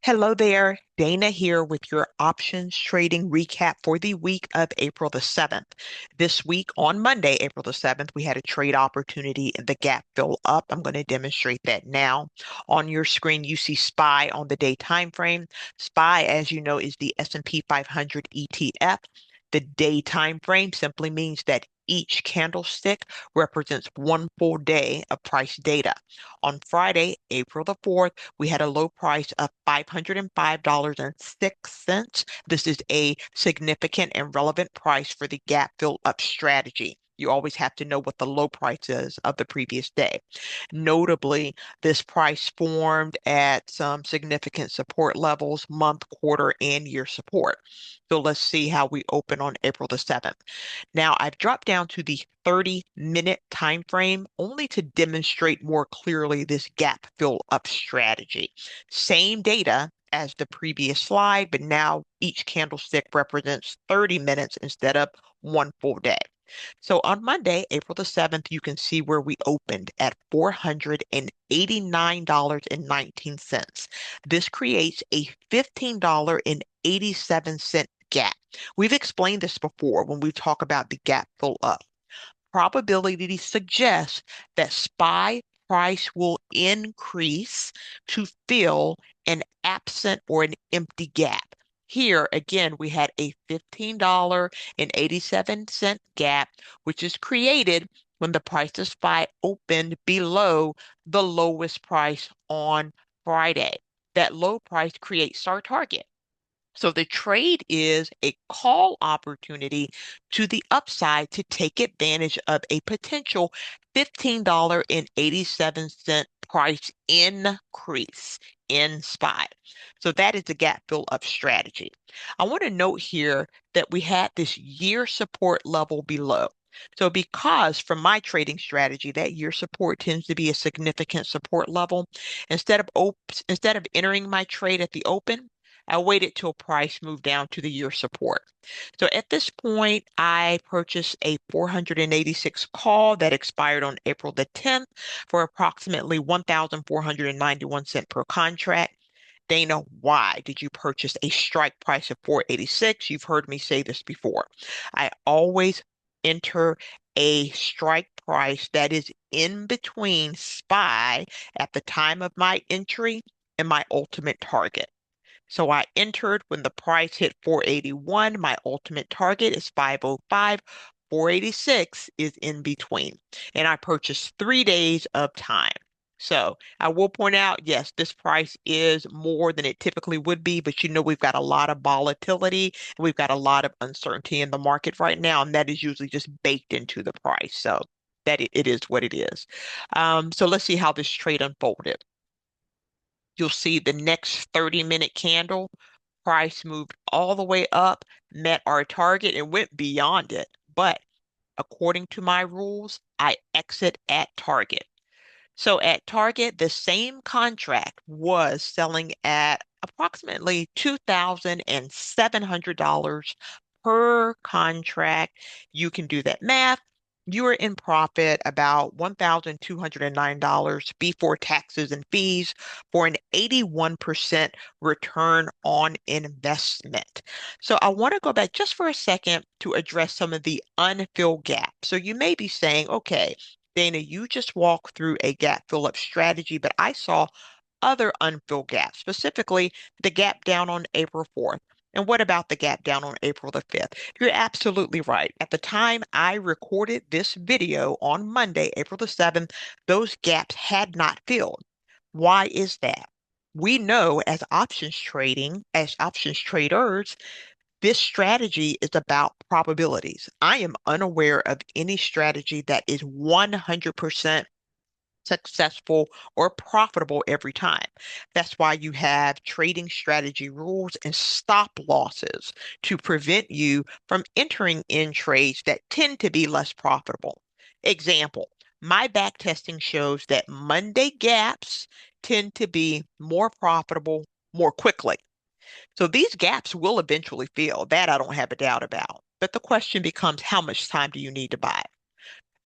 Hello there, Dana here with your options trading recap for the week of April the 7th. This week on Monday, April the 7th, we had a trade opportunity in the gap fill up. I'm going to demonstrate that now. On your screen, you see SPY on the day time frame. SPY, as you know, is the S&P 500 ETF. The day time frame simply means that each candlestick represents one full day of price data. On Friday, April the 4th, we had a low price of $505.06. This is a significant and relevant price for the gap fill up strategy. You always have to know what the low price is of the previous day. Notably, this price formed at some significant support levels, month, quarter, and year support. So let's see how we open on April the 7th. Now, I've dropped down to the 30-minute time frame only to demonstrate more clearly this gap fill up strategy. Same data as the previous slide, but now each candlestick represents 30 minutes instead of one full day. So on Monday, April the 7th, you can see where we opened at $489.19. This creates a $15.87 gap. We've explained this before when we talk about the gap fill up. Probability suggests that SPY price will increase to fill an absent or an empty gap. Here, again, we had a $15.87 gap, which is created when the price of SPY opened below the lowest price on Friday. That low price creates our target. So the trade is a call opportunity to the upside to take advantage of a potential $15.87 price increase in SPY. So that is the gap fill up strategy. I want to note here that we had this year support level below. So because from my trading strategy, that year support tends to be a significant support level, instead of entering my trade at the open, I waited till price moved down to the year support. So at this point, I purchased a 486 call that expired on April the 10th for approximately 1,491 cents per contract. Dana, why did you purchase a strike price of 486? You've heard me say this before. I always enter a strike price that is in between SPY at the time of my entry and my ultimate target. So I entered when the price hit 481. My ultimate target is 505. 486 is in between. And I purchased 3 days of time. So I will point out, yes, this price is more than it typically would be, but we've got a lot of volatility. We've got a lot of uncertainty in the market right now, and that is usually just baked into the price. So that it is what it is. So let's see how this trade unfolded. You'll see the next 30-minute candle price moved all the way up, met our target, and went beyond it. But according to my rules, I exit at target. So at target, the same contract was selling at approximately $2,700 per contract. You can do that math. You are in profit about $1,209 before taxes and fees for an 81% return on investment. So I want to go back just for a second to address some of the unfilled gaps. So you may be saying, okay, Dana, you just walked through a gap fill up strategy, but I saw other unfilled gaps, specifically the gap down on April 4th. And what about the gap down on April the 5th? You're absolutely right. At the time I recorded this video on Monday, April the 7th, those gaps had not filled. Why is that? We know as options traders, this strategy is about probabilities. I am unaware of any strategy that is 100% successful or profitable every time. That's why you have trading strategy rules and stop losses to prevent you from entering in trades that tend to be less profitable. Example, my back testing shows that Monday gaps tend to be more profitable more quickly. So these gaps will eventually fill. That I don't have a doubt about. But the question becomes, how much time do you need to buy?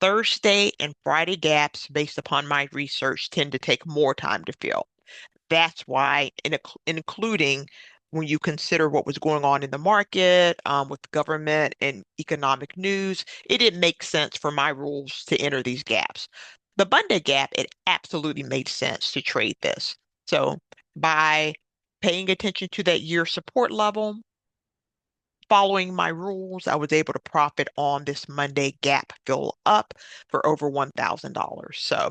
Thursday and Friday gaps, based upon my research, tend to take more time to fill. that's why, including when you consider what was going on in the market, with government and economic news, it didn't make sense for my rules to enter these gaps. The Monday gap, it absolutely made sense to trade this. So by paying attention to that year support level, following my rules, I was able to profit on this Monday gap fill up for over $1,000. So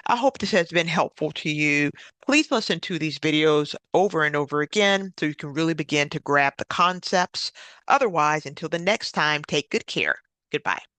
I hope this has been helpful to you. Please listen to these videos over and over again so you can really begin to grab the concepts. Otherwise, until the next time, take good care. Goodbye.